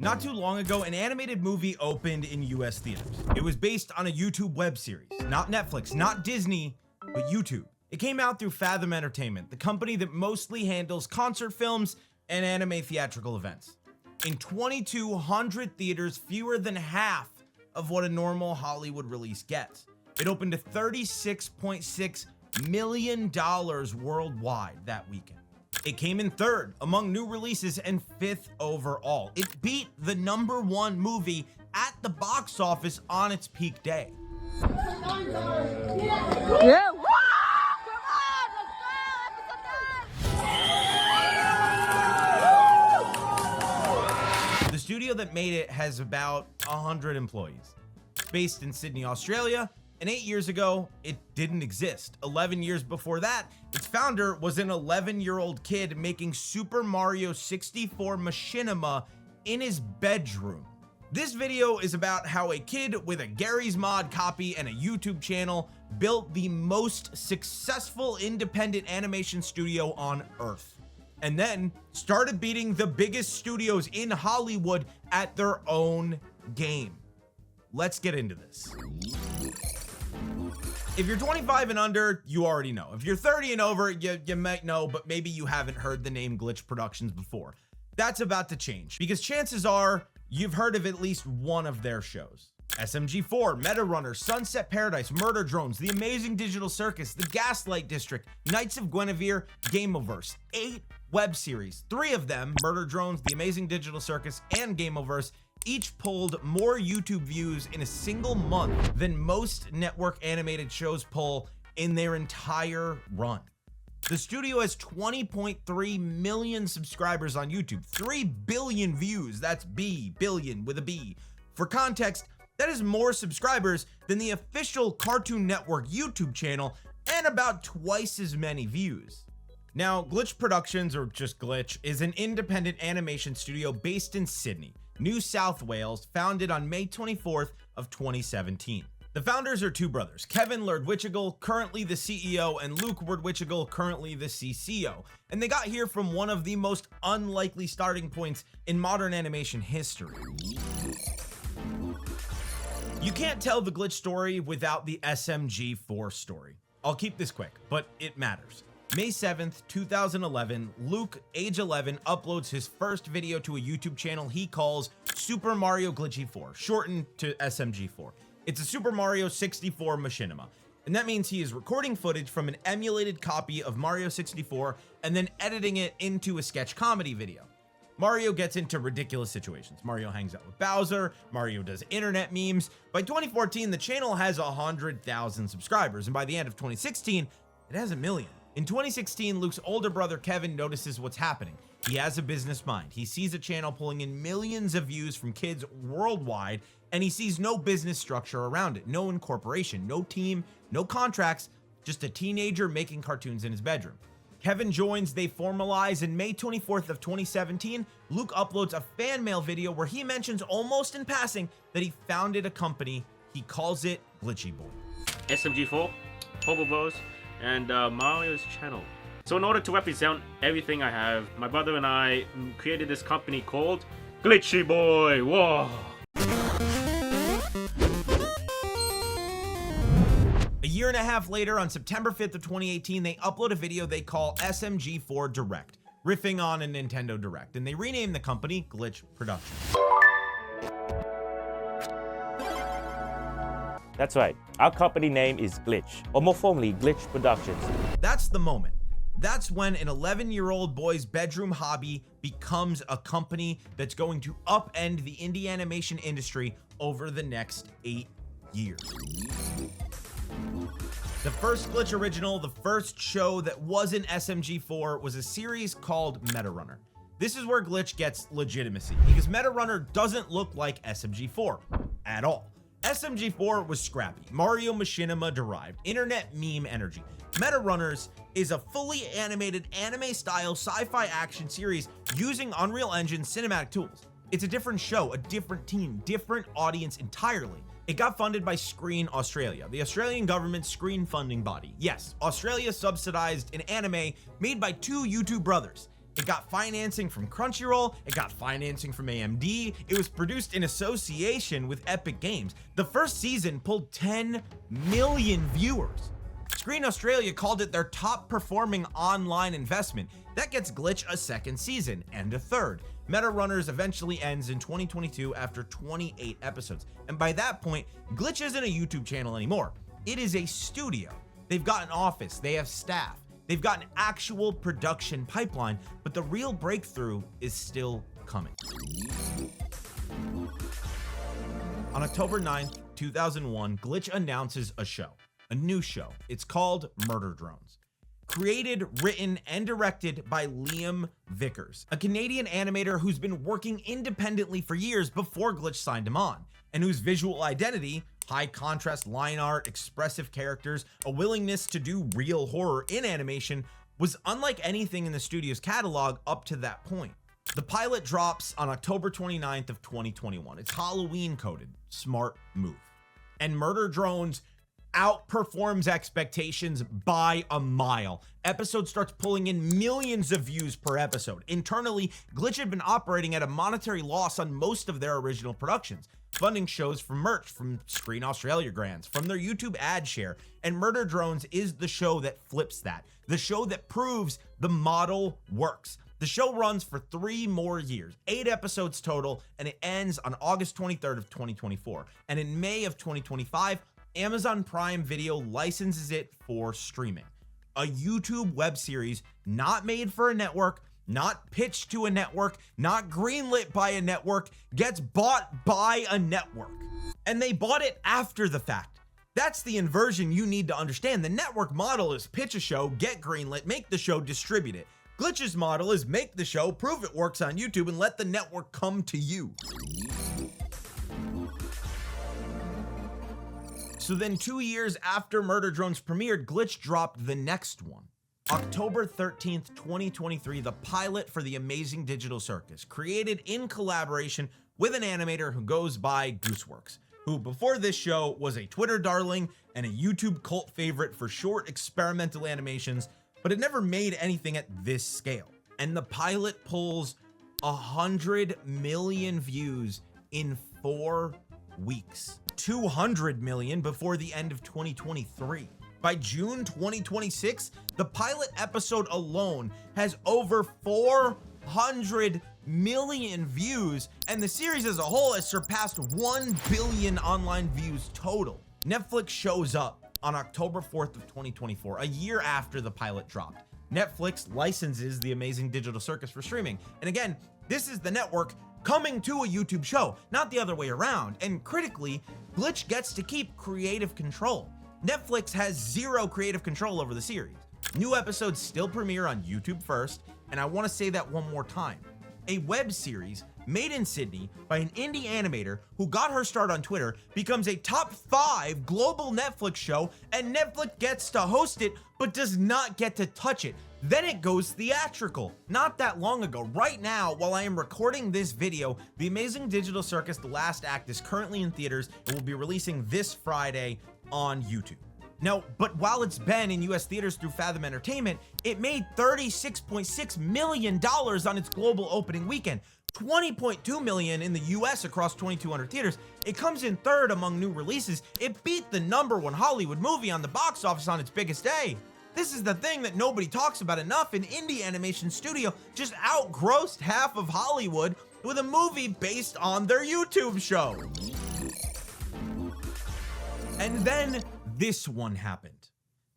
Not too long ago, an animated movie opened in US theaters. It was based on a YouTube web series, not Netflix, not Disney, but YouTube. It came out through Fathom Entertainment, the company that mostly handles concert films and anime theatrical events. In 2,200 theaters, fewer than half of what a normal Hollywood release gets. It opened to $36.6 million worldwide that weekend. It came in third among new releases and fifth overall. It beat the #1 movie at the box office on its peak day. Yeah. The studio that made it has about 100 employees. It's based in Sydney, Australia, and 8 years ago, it didn't exist. 11 years before that, its founder was an 11-year-old kid making Super Mario 64 machinima in his bedroom. This video is about how a kid with a Garry's Mod copy and a YouTube channel built the most successful independent animation studio on Earth, and then started beating the biggest studios in Hollywood at their own game. Let's get into this. If you're 25 and under, you already know. If you're 30 and over, you might know, but maybe you haven't heard the name Glitch Productions before. That's about to change, because chances are you've heard of at least one of their shows. SMG4, Meta Runner, Sunset Paradise, Murder Drones, The Amazing Digital Circus, The Gaslight District, Knights of Guinevere, Gameoverse. 8 web series. 3 of them, Murder Drones, The Amazing Digital Circus, and Gameoverse, each pulled more YouTube views in a single month than most network animated shows pull in their entire run. The studio has 20.3 million subscribers on YouTube, 3 billion views. That's billion with a B. For context, that is more subscribers than the official Cartoon Network YouTube channel and about twice as many views. Now, Glitch Productions, or just Glitch, is an independent animation studio based in Sydney, New South Wales, founded on May 24th of 2017. The founders are 2 brothers, Kevin Lerdwichigal, currently the CEO, and Luke Werdwichigal, currently the CCO. And they got here from one of the most unlikely starting points in modern animation history. You can't tell the Glitch story without the SMG4 story. I'll keep this quick, but it matters. May 7th, 2011, Luke, age 11, uploads his first video to a YouTube channel he calls Super Mario Glitchy 4, shortened to SMG4. It's a Super Mario 64 machinima, and that means he is recording footage from an emulated copy of Mario 64 and then editing it into a sketch comedy video. Mario gets into ridiculous situations. Mario hangs out with Bowser, Mario does internet memes. By 2014, the channel has 100,000 subscribers, and by the end of 2016, it has 1 million. In 2016, Luke's older brother Kevin notices what's happening. He has a business mind. He sees a channel pulling in millions of views from kids worldwide, and he sees no business structure around it. No incorporation, no team, no contracts, just a teenager making cartoons in his bedroom. Kevin joins, they formalize, and May 24th of 2017, Luke uploads a fan mail video where he mentions almost in passing that he founded a company. He calls it Glitchy Boy. SMG4, Hobo Bros, and Mario's channel. So in order to represent everything I have, my brother and I created this company called Glitchy Boy. Whoa! A year and a half later, on September 5th of 2018, they upload a video they call SMG4 Direct, riffing on a Nintendo Direct, and they rename the company Glitch Productions. That's right, our company name is Glitch, or more formally, Glitch Productions. That's the moment. That's when an 11-year-old boy's bedroom hobby becomes a company that's going to upend the indie animation industry over the next 8 years. The first Glitch original, the first show that wasn't SMG4, was a series called Meta Runner. This is where Glitch gets legitimacy, because Meta Runner doesn't look like SMG4 at all. SMG4 was scrappy, Mario machinima derived, internet meme energy. Meta Runners is a fully animated anime-style sci-fi action series using Unreal Engine cinematic tools. It's a different show, a different team, different audience entirely. It got funded by Screen Australia, the Australian government's screen funding body. Yes, Australia subsidized an anime made by 2 YouTube brothers. It got financing from Crunchyroll, it got financing from AMD, it was produced in association with Epic Games. The first season pulled 10 million viewers. Screen Australia called it their top performing online investment. That gets Glitch a second season and a third. Meta Runners eventually ends in 2022 after 28 episodes. And by that point, Glitch isn't a YouTube channel anymore. It is a studio. They've got an office, they have staff, they've got an actual production pipeline, but the real breakthrough is still coming. On October 9th, 2001, Glitch announces a new show. It's called Murder Drones. Created, written, and directed by Liam Vickers, a Canadian animator who's been working independently for years before Glitch signed him on, and whose visual identity, high contrast line art, expressive characters, a willingness to do real horror in animation, was unlike anything in the studio's catalog up to that point. The pilot drops on October 29th of 2021. It's Halloween coded. Smart move. And Murder Drones outperforms expectations by a mile. Episode starts pulling in millions of views per episode. Internally, Glitch had been operating at a monetary loss on most of their original productions, funding shows from merch, from Screen Australia grants, from their YouTube ad share, and Murder Drones is the show that flips that, the show that proves the model works. The show runs for 3 more years, 8 episodes total, and it ends on August 23rd of 2024. And in May of 2025, Amazon Prime Video licenses it for streaming. A YouTube web series not made for a network, not pitched to a network, not greenlit by a network, gets bought by a network. And they bought it after the fact. That's the inversion you need to understand. The network model is pitch a show, get greenlit, make the show, distribute it. Glitch's model is make the show, prove it works on YouTube, and let the network come to you. So then 2 years after Murder Drones premiered, Glitch dropped the next one. October 13th, 2023, the pilot for The Amazing Digital Circus, created in collaboration with an animator who goes by Gooseworks, who before this show was a Twitter darling and a YouTube cult favorite for short experimental animations, but it never made anything at this scale. And the pilot pulls 100 million views in 4 weeks. 200 million before the end of 2023. By June 2026, the pilot episode alone has over 400 million views, and the series as a whole has surpassed 1 billion online views total. Netflix shows up on October 4th of 2024, a year after the pilot dropped. Netflix licenses The Amazing Digital Circus for streaming. And again, this is the network coming to a YouTube show, not the other way around. And critically, Glitch gets to keep creative control. Netflix has 0 creative control over the series. New episodes still premiere on YouTube first, and I want to say that one more time. A web series made in Sydney by an indie animator who got her start on Twitter becomes a top 5 global Netflix show, and Netflix gets to host it but does not get to touch it. Then it goes theatrical. Not that long ago, right now, while I am recording this video, The Amazing Digital Circus: The Last Act is currently in theaters and will be releasing this Friday on YouTube. Now, but while it's been in US theaters through Fathom Entertainment, it made $36.6 million on its global opening weekend, $20.2 million in the US across 2,200 theaters. It comes in 3rd among new releases. It beat the #1 Hollywood movie on the box office on its biggest day. This is the thing that nobody talks about enough. An indie animation studio just outgrossed half of Hollywood with a movie based on their YouTube show. And then this one happened.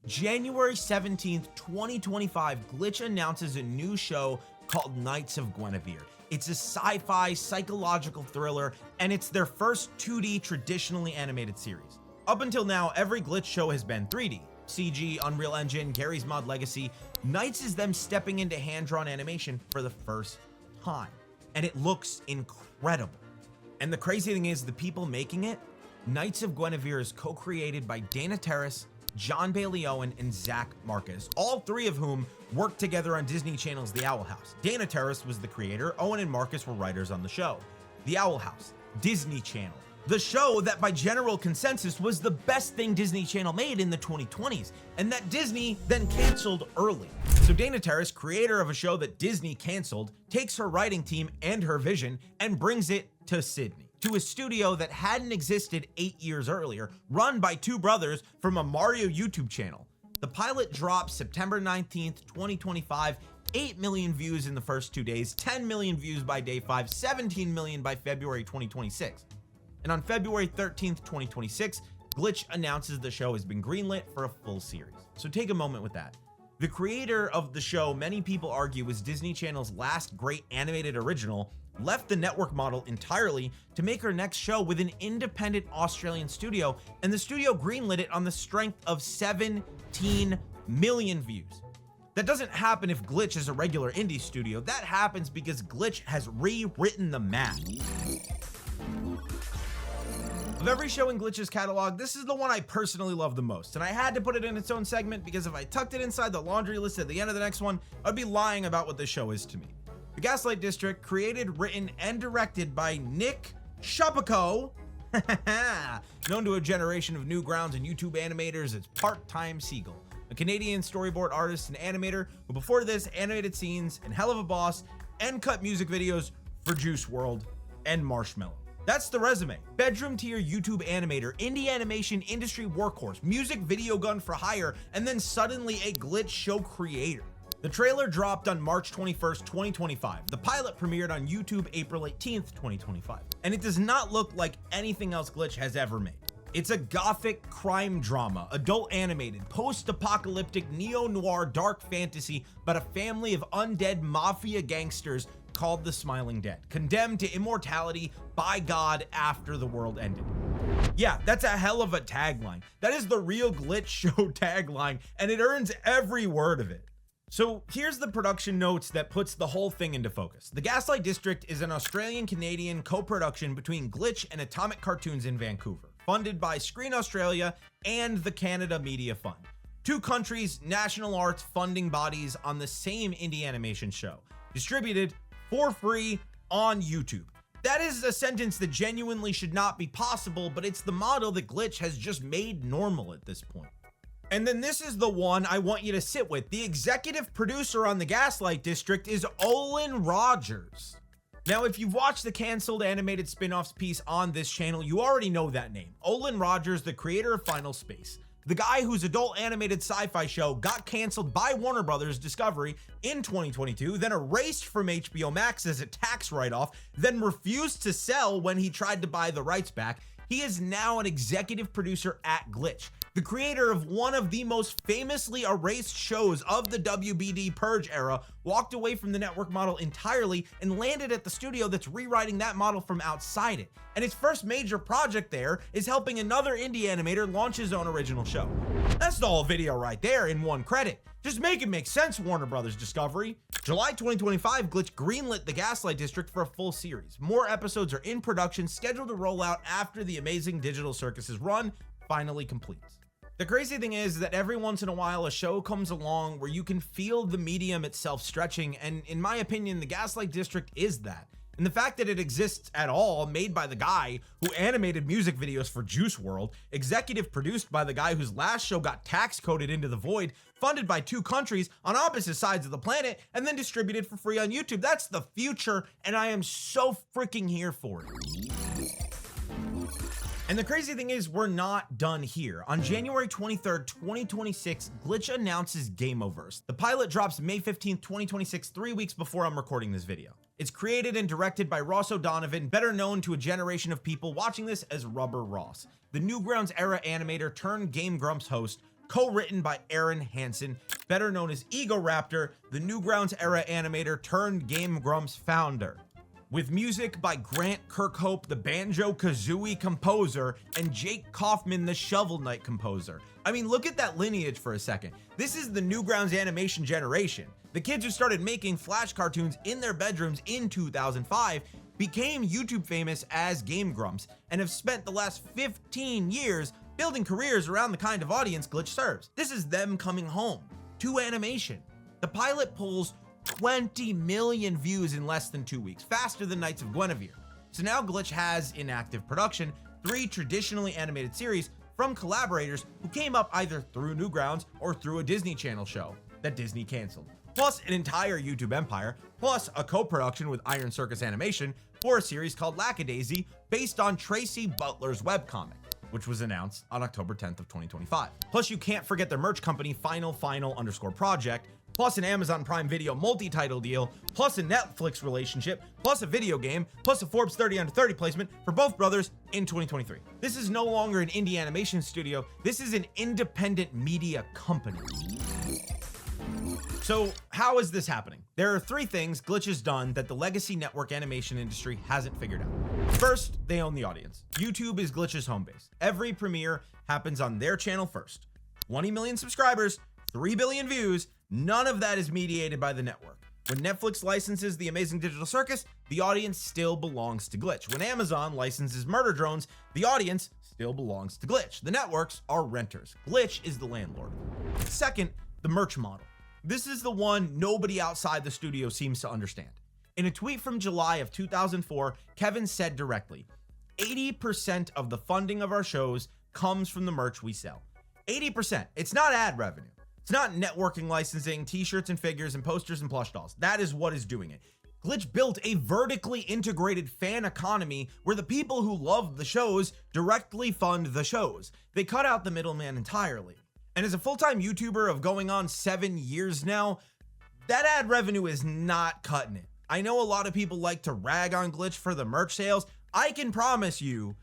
January 17th, 2025, Glitch announces a new show called Knights of Guinevere. It's a sci-fi psychological thriller, and it's their first 2D traditionally animated series. Up until now, every Glitch show has been 3D. CG, Unreal Engine, Garry's Mod Legacy. Knights is them stepping into hand-drawn animation for the first time. And it looks incredible. And the crazy thing is, the people making it, Knights of Guinevere is co-created by Dana Terrace, John Bailey Owen, and Zach Marcus, all 3 of whom worked together on Disney Channel's The Owl House. Dana Terrace was the creator, Owen and Marcus were writers on the show. The Owl House, Disney Channel, the show that by general consensus was the best thing Disney Channel made in the 2020s, and that Disney then canceled early. So Dana Terrace, creator of a show that Disney canceled, takes her writing team and her vision and brings it to Sydney, to a studio that hadn't existed 8 years earlier, run by two brothers from a Mario YouTube channel. The pilot drops September 19th, 2025, 8 million views in the first 2 days, 10 million views by day 5, 17 million by February 2026. And on February 13th, 2026, Glitch announces the show has been greenlit for a full series. So take a moment with that. The creator of the show, many people argue, was Disney Channel's last great animated original, left the network model entirely to make her next show with an independent Australian studio, and the studio greenlit it on the strength of 17 million views. That doesn't happen if Glitch is a regular indie studio. That happens because Glitch has rewritten the math. Of every show in Glitch's catalog, this is the one I personally love the most, and I had to put it in its own segment because if I tucked it inside the laundry list at the end of the next one, I'd be lying about what this show is to me. The Gaslight District, created, written, and directed by Nick Shapico, known to a generation of Newgrounds and YouTube animators as Part-Time Seagull, a Canadian storyboard artist and animator who before this animated scenes and Hell of a Boss and cut music videos for Juice WRLD and Marshmallow. That's the resume. Bedroom tier YouTube animator, indie animation industry workhorse, music video gun for hire, and then suddenly a Glitch show creator. The trailer dropped on March 21st, 2025. The pilot premiered on YouTube April 18th, 2025. And it does not look like anything else Glitch has ever made. It's a gothic crime drama, adult animated, post-apocalyptic neo-noir dark fantasy about a family of undead mafia gangsters called the Smiling Dead, condemned to immortality by God after the world ended. Yeah, that's a hell of a tagline. That is the real Glitch show tagline, and it earns every word of it. So here's the production notes that puts the whole thing into focus. The Gaslight District is an Australian-Canadian co-production between Glitch and Atomic Cartoons in Vancouver, funded by Screen Australia and the Canada Media Fund. Two countries' national arts funding bodies on the same indie animation show, distributed for free on YouTube. That is a sentence that genuinely should not be possible, but it's the model that Glitch has just made normal at this point. And then this is the one I want you to sit with. The executive producer on the Gaslight District is Olin Rogers. Now, if you've watched the canceled animated spin-offs piece on this channel, you already know that name. Olin Rogers, the creator of Final Space. The guy whose adult animated sci-fi show got canceled by Warner Brothers Discovery in 2022, then erased from HBO Max as a tax write-off, then refused to sell when he tried to buy the rights back. He is now an executive producer at Glitch, the creator of one of the most famously erased shows of the WBD Purge era, walked away from the network model entirely and landed at the studio that's rewriting that model from outside it. And his first major project there is helping another indie animator launch his own original show. That's the whole video right there in one credit. Just make it make sense, Warner Brothers Discovery. July 2025, Glitch greenlit the Gaslight District for a full series. More episodes are in production, scheduled to roll out after the amazing digital Circus's run finally completes. The crazy thing is that every once in a while a show comes along where you can feel the medium itself stretching, and in my opinion, the Gaslight District is that. And the fact that it exists at all, made by the guy who animated music videos for Juice WRLD, executive produced by the guy whose last show got tax coded into the void, funded by two countries on opposite sides of the planet, and then distributed for free on YouTube. That's the future, and I am so freaking here for it. And the crazy thing is, we're not done here. On January 23rd, 2026, Glitch announces Gameoverse. The pilot drops May 15th, 2026, 3 weeks before I'm recording this video. It's created and directed by Ross O'Donovan, better known to a generation of people watching this as Rubber Ross, the Newgrounds era animator turned Game Grumps host, co-written by Aaron Hansen, better known as Ego Raptor, the Newgrounds era animator turned Game Grumps founder. With music by Grant Kirkhope, the Banjo-Kazooie composer, and Jake Kaufman, the Shovel Knight composer. I mean, look at that lineage for a second. This is the Newgrounds animation generation. The kids who started making Flash cartoons in their bedrooms in 2005 became YouTube famous as Game Grumps and have spent the last 15 years building careers around the kind of audience Glitch serves. This is them coming home to animation. The pilot pulls 20 million views in less than 2 weeks, faster than Knights of Guinevere. So now Glitch has, in active production, 3 traditionally animated series from collaborators who came up either through Newgrounds or through a Disney Channel show that Disney canceled, plus an entire YouTube empire, plus a co-production with Iron Circus Animation for a series called Lackadaisy based on Tracy Butler's webcomic, which was announced on October 10th of 2025. Plus, you can't forget their merch company, Final_Project, plus an Amazon Prime Video multi-title deal, plus a Netflix relationship, plus a video game, plus a Forbes 30 Under 30 placement for both brothers in 2023. This is no longer an indie animation studio, this is an independent media company. So how is this happening? There are 3 things Glitch has done that the legacy network animation industry hasn't figured out. First, they own the audience. YouTube is Glitch's home base. Every premiere happens on their channel first. 20 million subscribers, 3 billion views, none of that is mediated by the network. When Netflix licenses The Amazing Digital Circus, the audience still belongs to Glitch. When Amazon licenses Murder Drones, the audience still belongs to Glitch. The networks are renters. Glitch is the landlord. Second, the merch model. This is the one nobody outside the studio seems to understand. In a tweet from July of 2004, Kevin said directly, 80% of the funding of our shows comes from the merch we sell. 80%. It's not ad revenue. It's not networking licensing, t-shirts and figures and posters and plush dolls. That is what is doing it. Glitch built a vertically integrated fan economy where the people who love the shows directly fund the shows. They cut out the middleman entirely. And as a full-time YouTuber of going on 7 years now, that ad revenue is not cutting it. I know a lot of people like to rag on Glitch for the merch sales. I can promise you,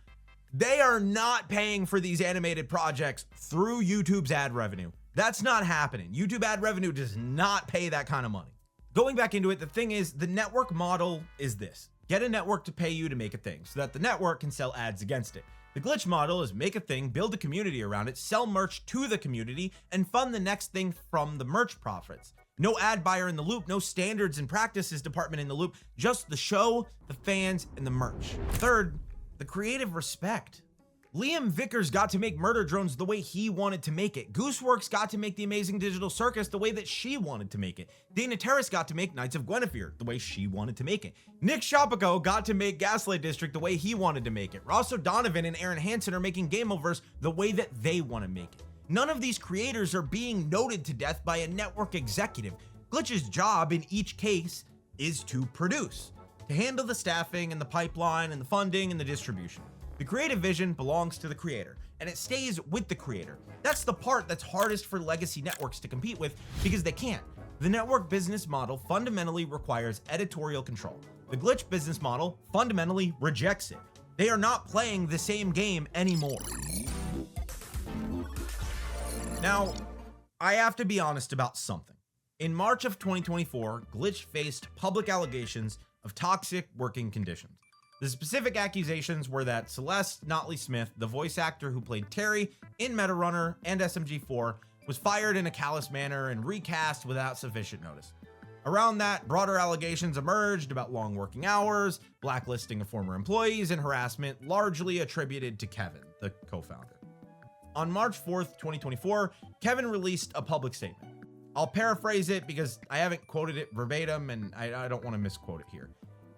they are not paying for these animated projects through YouTube's ad revenue. That's not happening. YouTube ad revenue does not pay that kind of money. Going back into it, the thing is, the network model is this. Get a network to pay you to make a thing so that the network can sell ads against it. The Glitch model is make a thing, build a community around it, sell merch to the community, and fund the next thing from the merch profits. No ad buyer in the loop, no standards and practices department in the loop, just the show, the fans, and the merch. Third, the creative respect. Liam Vickers got to make Murder Drones the way he wanted to make it. Gooseworks got to make The Amazing Digital Circus the way that she wanted to make it. Dana Terrace got to make Knights of Guinevere the way she wanted to make it. Nick Shopico got to make Gaslight District the way he wanted to make it. Ross O'Donovan and Aaron Hansen are making Gameoverse the way that they want to make it. None of these creators are being noted to death by a network executive. Glitch's job in each case is to produce, to handle the staffing and the pipeline and the funding and the distribution. The creative vision belongs to the creator, and it stays with the creator. That's the part that's hardest for legacy networks to compete with because they can't. The network business model fundamentally requires editorial control. The Glitch business model fundamentally rejects it. They are not playing the same game anymore. Now, I have to be honest about something. In March of 2024, Glitch faced public allegations of toxic working conditions. The specific accusations were that Celeste Notley Smith, the voice actor who played Terry in Metarunner and SMG4, was fired in a callous manner and recast without sufficient notice. Around that, broader allegations emerged about long working hours, blacklisting of former employees, and harassment largely attributed to Kevin, the co-founder. On March 4th, 2024, Kevin released a public statement. I'll paraphrase it because I haven't quoted it verbatim and I don't want to misquote it here.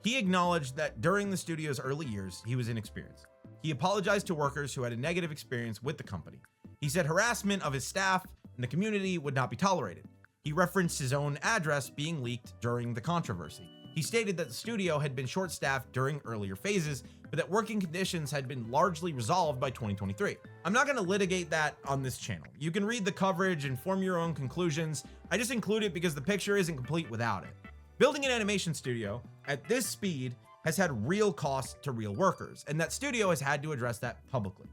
He acknowledged that during the studio's early years, he was inexperienced. He apologized to workers who had a negative experience with the company. He said harassment of his staff and the community would not be tolerated. He referenced his own address being leaked during the controversy. He stated that the studio had been short-staffed during earlier phases, but that working conditions had been largely resolved by 2023. I'm not going to litigate that on this channel. You can read the coverage and form your own conclusions. I just include it because the picture isn't complete without it. Building an animation studio at this speed has had real costs to real workers, and that studio has had to address that publicly.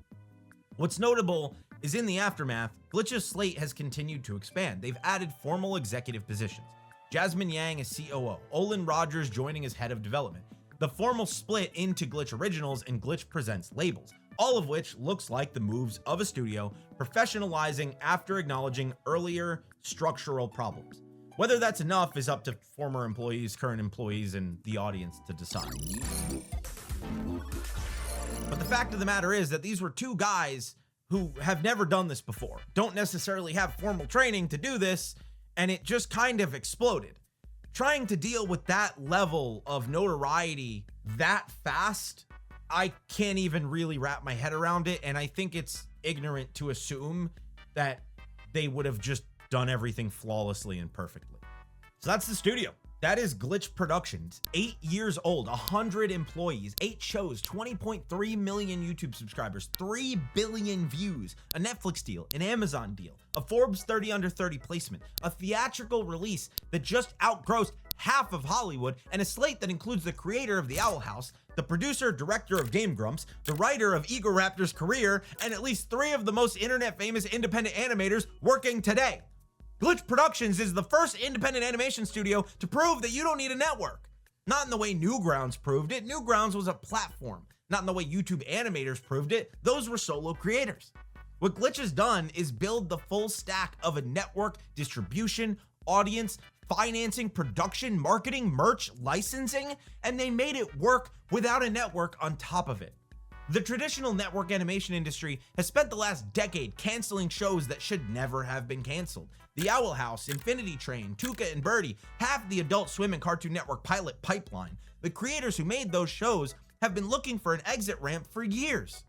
What's notable is in the aftermath, Glitch's slate has continued to expand. They've added formal executive positions. Jasmine Yang as COO, Olin Rogers joining as head of development. The formal split into Glitch Originals and Glitch Presents labels, all of which looks like the moves of a studio professionalizing after acknowledging earlier structural problems. Whether that's enough is up to former employees, current employees, and the audience to decide. But the fact of the matter is that these were 2 guys who have never done this before, don't necessarily have formal training to do this, and it just kind of exploded. Trying to deal with that level of notoriety that fast I can't even really wrap my head around it, and I think it's ignorant to assume that they would have just done everything flawlessly and perfectly. So that's the studio. That is Glitch Productions. 8 years old, 100 employees, 8 shows, 20.3 million YouTube subscribers, 3 billion views, a Netflix deal, an Amazon deal, a Forbes 30 under 30 placement, a theatrical release that just outgrossed half of Hollywood, and a slate that includes the creator of The Owl House, the producer, director of Game Grumps, the writer of Ego Raptor's career, and at least 3 of the most internet famous independent animators working today. Glitch Productions is the first independent animation studio to prove that you don't need a network. Not in the way Newgrounds proved it. Newgrounds was a platform. Not in the way YouTube animators proved it. Those were solo creators. What Glitch has done is build the full stack of a network, distribution, audience, financing, production, marketing, merch, licensing, and they made it work without a network on top of it. The traditional network animation industry has spent the last decade canceling shows that should never have been canceled. The Owl House, Infinity Train, Tuca and Birdie, half the Adult Swim and Cartoon Network pilot pipeline. The creators who made those shows have been looking for an exit ramp for years.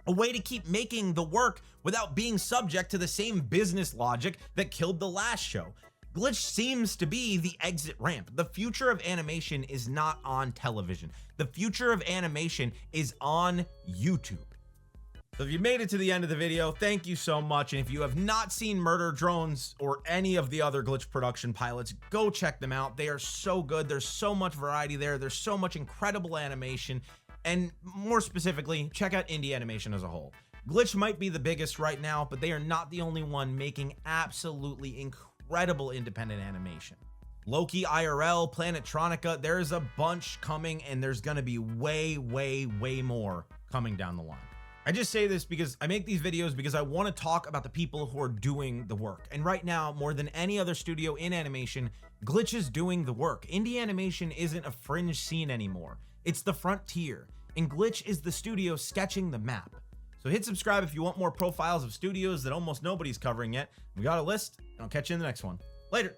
A way to keep making the work without being subject to the same business logic that killed the last show. Glitch seems to be the exit ramp. The future of animation is not on television. The future of animation is on YouTube. So if you made it to the end of the video, thank you so much. And if you have not seen Murder Drones or any of the other Glitch production pilots, go check them out. They are so good. There's so much variety there. There's so much incredible animation. And more specifically, check out indie animation as a whole. Glitch might be the biggest right now, but they are not the only one making absolutely incredible independent animation. Loki IRL, Planetronica, there's a bunch coming, and there's gonna be way more coming down the line. I just say this because I make these videos because I want to talk about the people who are doing the work. And right now, more than any other studio in animation, Glitch is doing the work. Indie animation isn't a fringe scene anymore. It's the frontier, and Glitch is the studio sketching the map. So hit subscribe if you want more profiles of studios that almost nobody's covering yet. We got a list, and I'll catch you in the next one. Later.